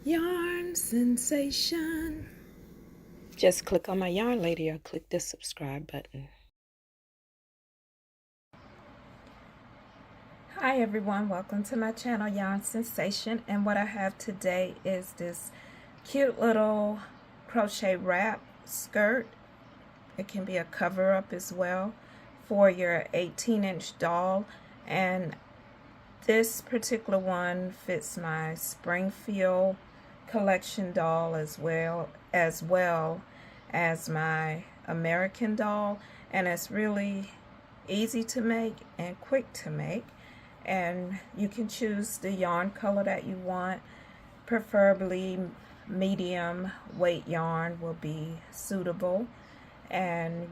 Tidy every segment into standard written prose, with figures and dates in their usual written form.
Yarn sensation. Just click on my yarn lady or click the subscribe button. Hi everyone, welcome to my channel Yarn Sensation, and what I have today is this cute little crochet wrap skirt. It can be a cover up as well for your 18-inch doll, and this particular one fits my Springfield collection doll as well as my American doll, and it's really easy to make and quick to make. And you can choose the yarn color that you want. Preferably medium weight yarn will be suitable, and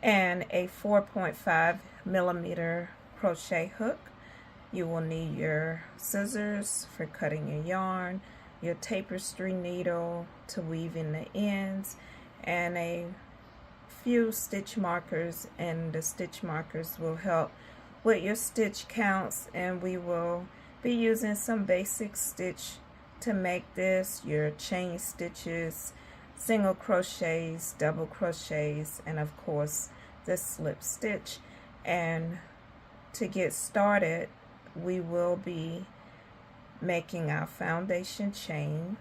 a 4.5 millimeter crochet hook. You will need your scissors for cutting your yarn, your tapestry needle to weave in the ends, and a few stitch markers, and the stitch markers will help with your stitch counts. And we will be using some basic stitch to make this: your chain stitches, single crochets, double crochets, and of course the slip stitch. And to get started, we will be making our foundation chain,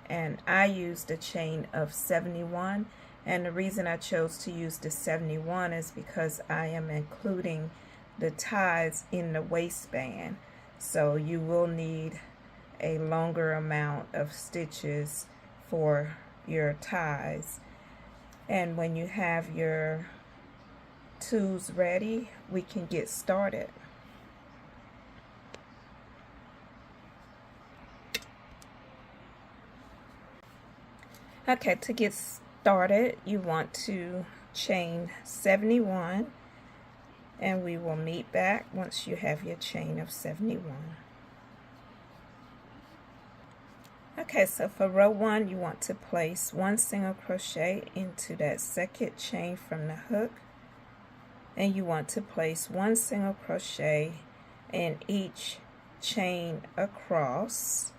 and I used a chain of 71, and the reason I chose to use the 71 is because I am including the ties in the waistband, so you will need a longer amount of stitches for your ties. And when you have your tools ready, we can get started. Okay, to get started, you want to chain 71, and we will meet back once you have your chain of 71. Okay, so for row 1, you want to place 1 single crochet into that second chain from the hook, and you want to place 1 single crochet in each chain across,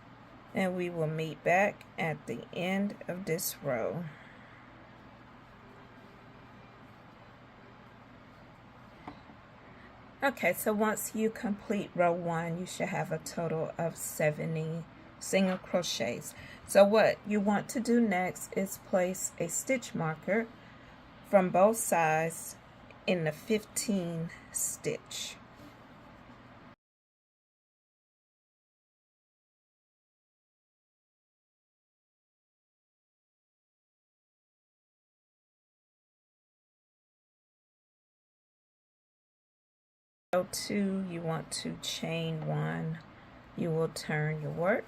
and we will meet back at the end of this row. Okay, so once you complete row 1, you should have a total of 70 single crochets. So what you want to do next is place a stitch marker from both sides in the 15 stitch. Row 2, you want to chain 1. You will turn your work.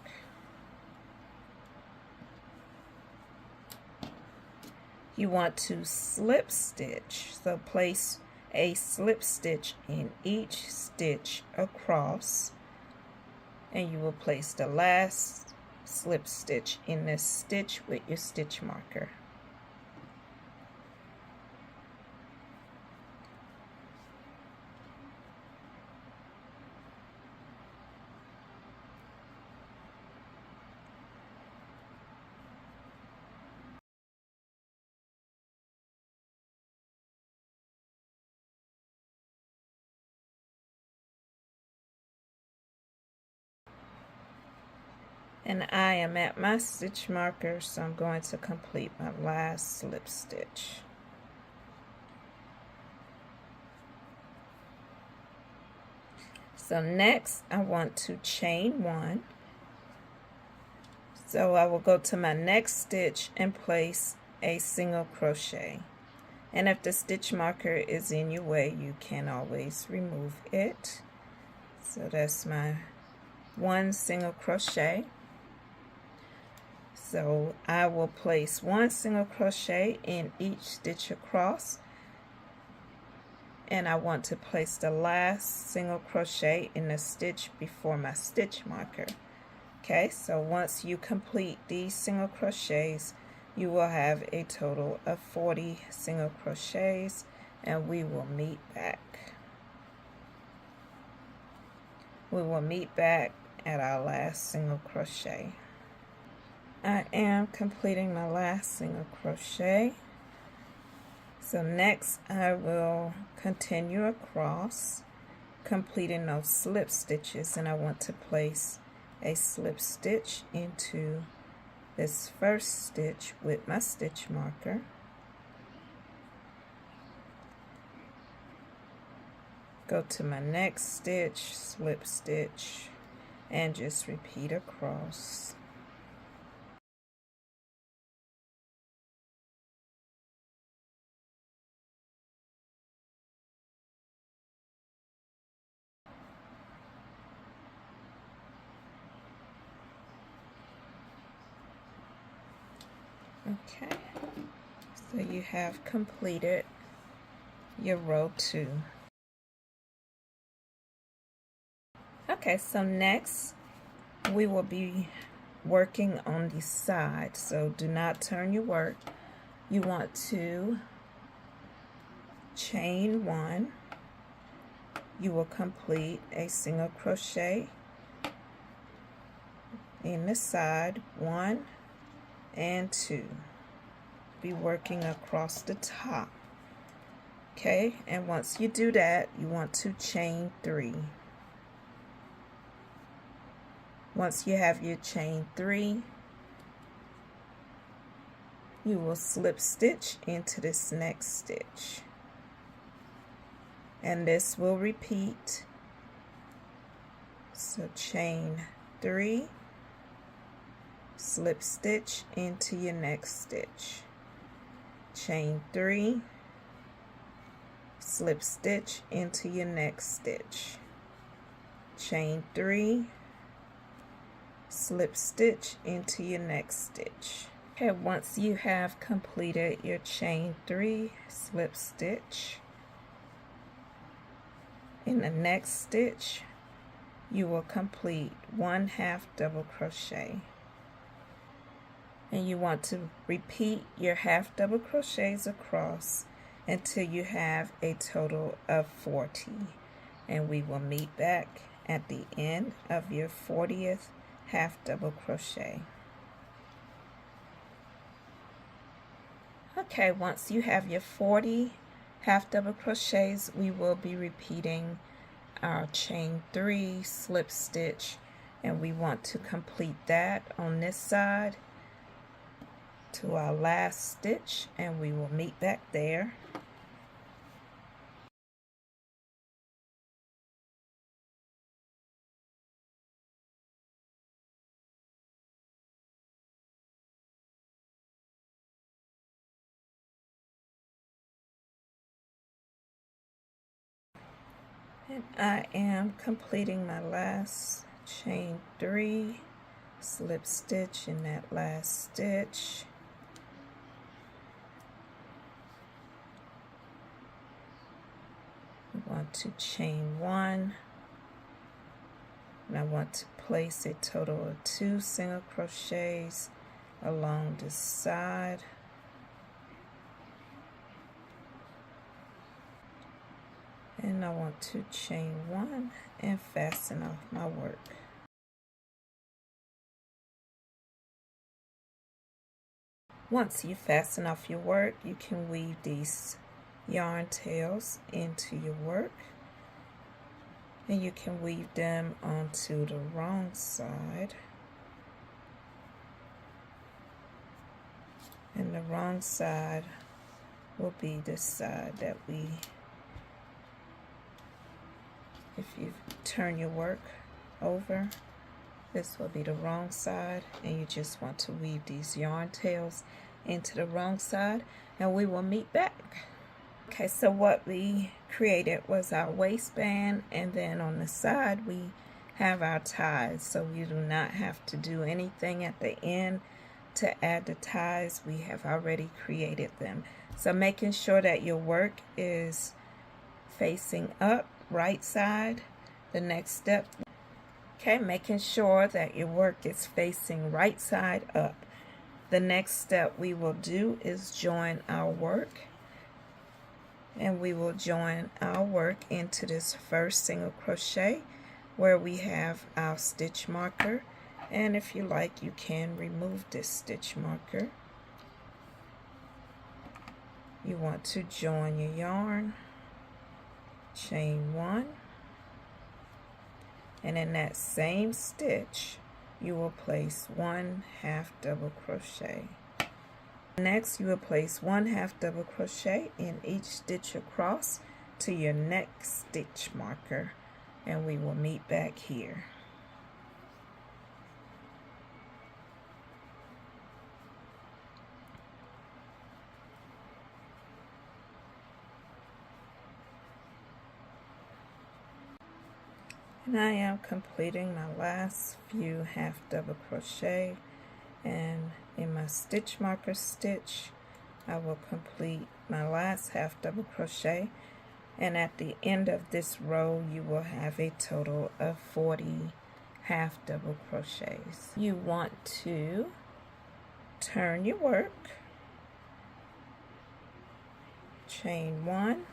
You want to slip stitch, so place a slip stitch in each stitch across, and you will place the last slip stitch in this stitch with your stitch marker. And I am at my stitch marker, so I'm going to complete my last slip stitch. So next I want to chain 1. So I will go to my next stitch and place a single crochet. And if the stitch marker is in your way, you can always remove it. So that's my 1 single crochet. So I will place 1 single crochet in each stitch across, and I want to place the last single crochet in the stitch before my stitch marker. Okay, so once you complete these single crochets, you will have a total of 40 single crochets, and we will meet back. We will meet back at our last single crochet. I am completing my last single crochet. So next I will continue across, completing those slip stitches, and I want to place a slip stitch into this first stitch with my stitch marker. Go to my next stitch, slip stitch, and just repeat across. Okay, so you have completed your row 2. Okay, so next we will be working on the side. So do not turn your work. You want to chain 1. You will complete a single crochet in the side, 1 and 2. Be working across the top. Okay, and once you do that, you want to chain 3. Once you have your chain 3, you will slip stitch into this next stitch, and this will repeat. So chain 3, slip stitch into your next stitch, chain 3, slip stitch into your next stitch, chain 3, slip stitch into your next stitch. Okay, once you have completed your chain 3 slip stitch, in the next stitch you will complete 1/2 double crochet, and you want to repeat your half double crochets across until you have a total of 40, and we will meet back at the end of your 40th half double crochet. Okay, once you have your 40 half double crochets, we will be repeating our chain 3 slip stitch, and we want to complete that on this side to our last stitch, and we will meet back there. And I am completing my last chain 3 slip stitch in that last stitch. I want to chain 1, and I want to place a total of 2 single crochets along the side. And I want to chain 1 and fasten off my work. Once you fasten off your work, you can weave these yarn tails into your work, and you can weave them onto the wrong side. And the wrong side will be the side that if you turn your work over, this will be the wrong side, and you just want to weave these yarn tails into the wrong side, and we will meet back. Okay, so what we created was our waistband, and then on the side we have our ties, so you do not have to do anything at the end to add the ties. We have already created them. So making sure that your work is facing up, right side, the next step. Okay, making sure that your work is facing right side up. The next step we will do is join our work, and we will join our work into this first single crochet where we have our stitch marker, and if you like you can remove this stitch marker. You want to join your yarn, chain 1, and in that same stitch you will place 1 half double crochet. Next you will place 1 half double crochet in each stitch across to your next stitch marker, and we will meet back here. And I am completing my last few half double crochet, and in my stitch marker stitch I will complete my last half double crochet, and at the end of this row you will have a total of 40 half double crochets. You want to turn your work, chain 1,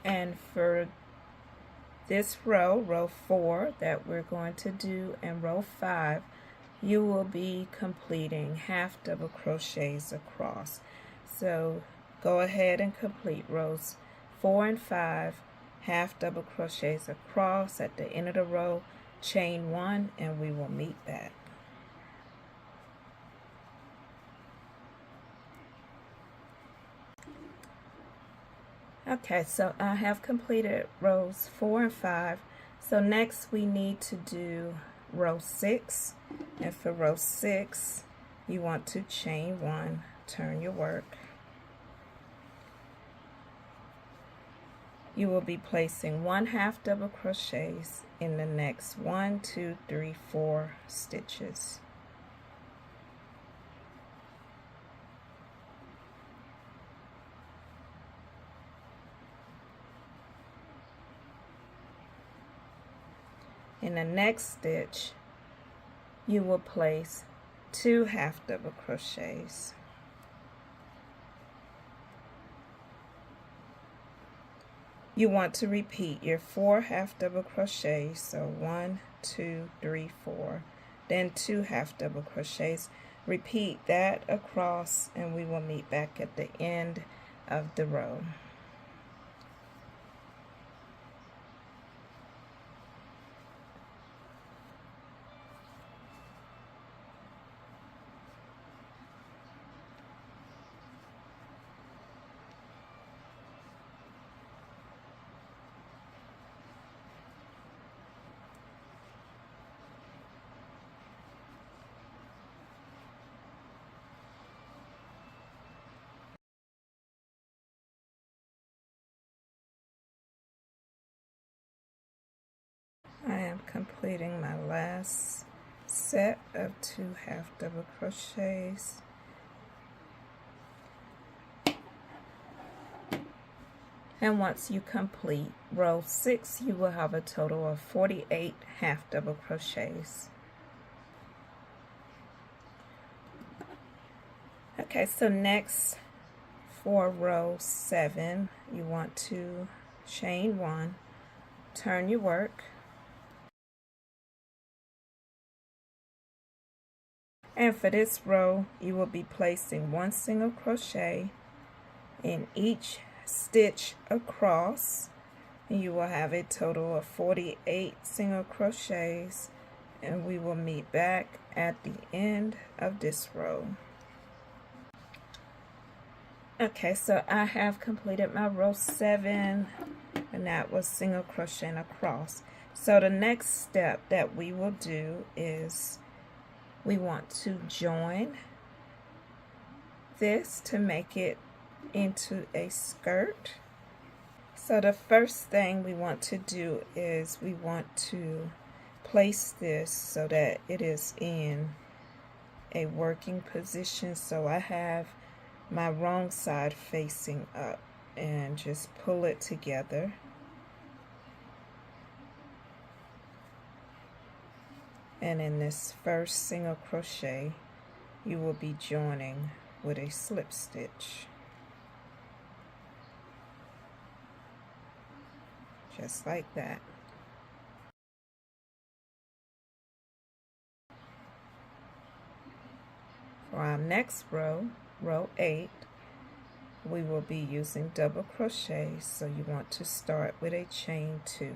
and for this row, row 4 that we're going to do, and row 5, you will be completing half double crochets across. So go ahead and complete rows 4 and 5 half double crochets across. At the end of the row, chain 1, and we will meet back. Okay, so I have completed rows 4 and 5. So next we need to do row 6, and for row 6 you want to chain 1, turn your work. You will be placing 1 half double crochets in the next 1, 2, 3, 4 stitches. In the next stitch, you will place 2 half double crochets. You want to repeat your 4 half double crochets, so 1, 2, 3, 4, then 2 half double crochets. Repeat that across, and we will meet back at the end of the row. I am completing my last set of 2 half double crochets. And once you complete row 6, you will have a total of 48 half double crochets. Okay, so next for row 7, you want to chain 1, turn your work, and for this row you will be placing 1 single crochet in each stitch across, and you will have a total of 48 single crochets, and we will meet back at the end of this row. Okay, so I have completed my row 7, and that was single crocheting across. So the next step that we will do is we want to join this to make it into a skirt. So the first thing we want to do is we want to place this so that it is in a working position. So I have my wrong side facing up, and just pull it together. And in this first single crochet, you will be joining with a slip stitch. just like that. For our next row, row 8, we will be using double crochet, so you want to start with a chain 2.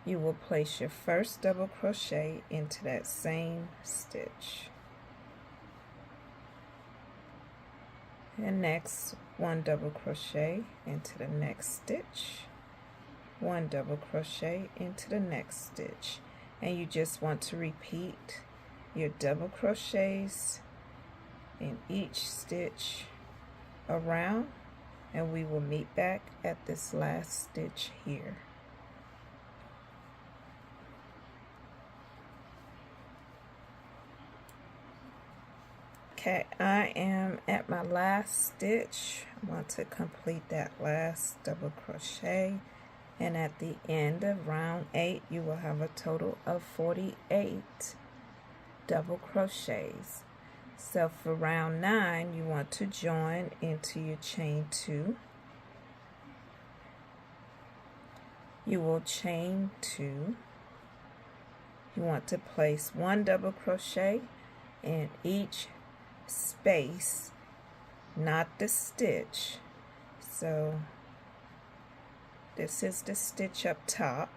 You will place your first double crochet into that same stitch. And next, 1 double crochet into the next stitch, 1 double crochet into the next stitch, and you just want to repeat your double crochets in each stitch around, and we will meet back at this last stitch here. Okay, I am at my last stitch. I want to complete that last double crochet, and at the end of round 8 you will have a total of 48 double crochets. So for round 9 you want to join into your chain 2. You will chain 2. You want to place 1 double crochet in each space, not the stitch. So this is the stitch up top,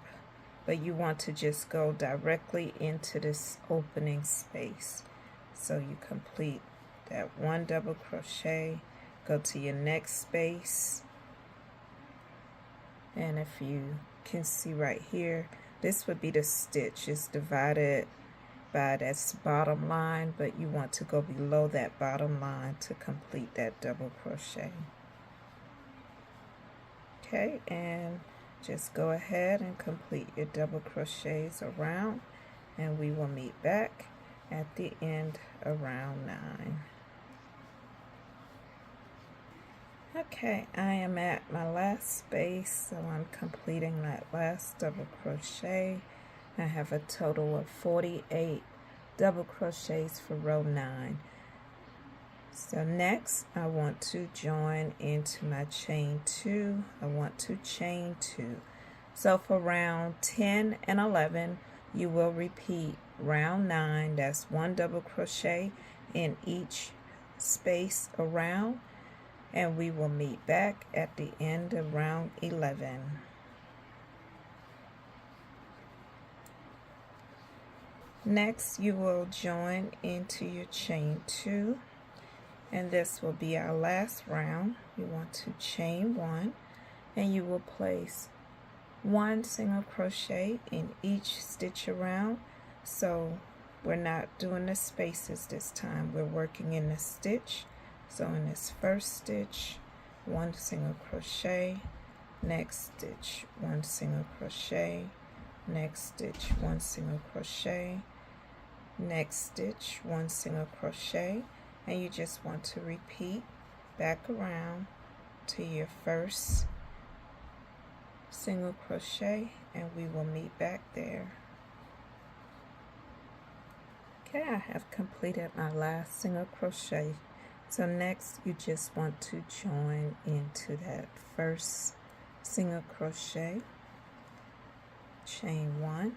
but you want to just go directly into this opening space. So you complete that 1 double crochet, go to your next space, and if you can see right here, this would be the stitch. It's divided by that bottom line, but you want to go below that bottom line to complete that double crochet. Okay, and just go ahead and complete your double crochets around, and we will meet back at the end of round 9. Okay, I am at my last space, so I'm completing that last double crochet. I have a total of 48 double crochets for row 9. So next I want to join into my chain 2. I want to chain 2. So for round 10 and 11 you will repeat round 9, that's 1 double crochet in each space around, and we will meet back at the end of round 11. Next you will join into your chain 2, and this will be our last round. You want to chain 1, and you will place 1 single crochet in each stitch around. So we're not doing the spaces this time, we're working in the stitch. So in this first stitch, 1 single crochet, next stitch 1 single crochet, next stitch 1 single crochet, next stitch 1 single crochet, and you just want to repeat back around to your first single crochet, and we will meet back there. Okay, I have completed my last single crochet. So next you just want to join into that first single crochet, chain 1.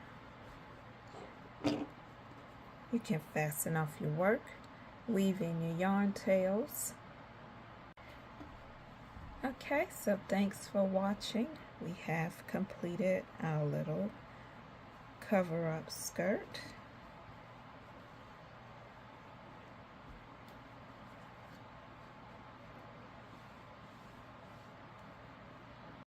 You can fasten off your work, weave in your yarn tails. Okay, so thanks for watching. We have completed our little cover-up skirt.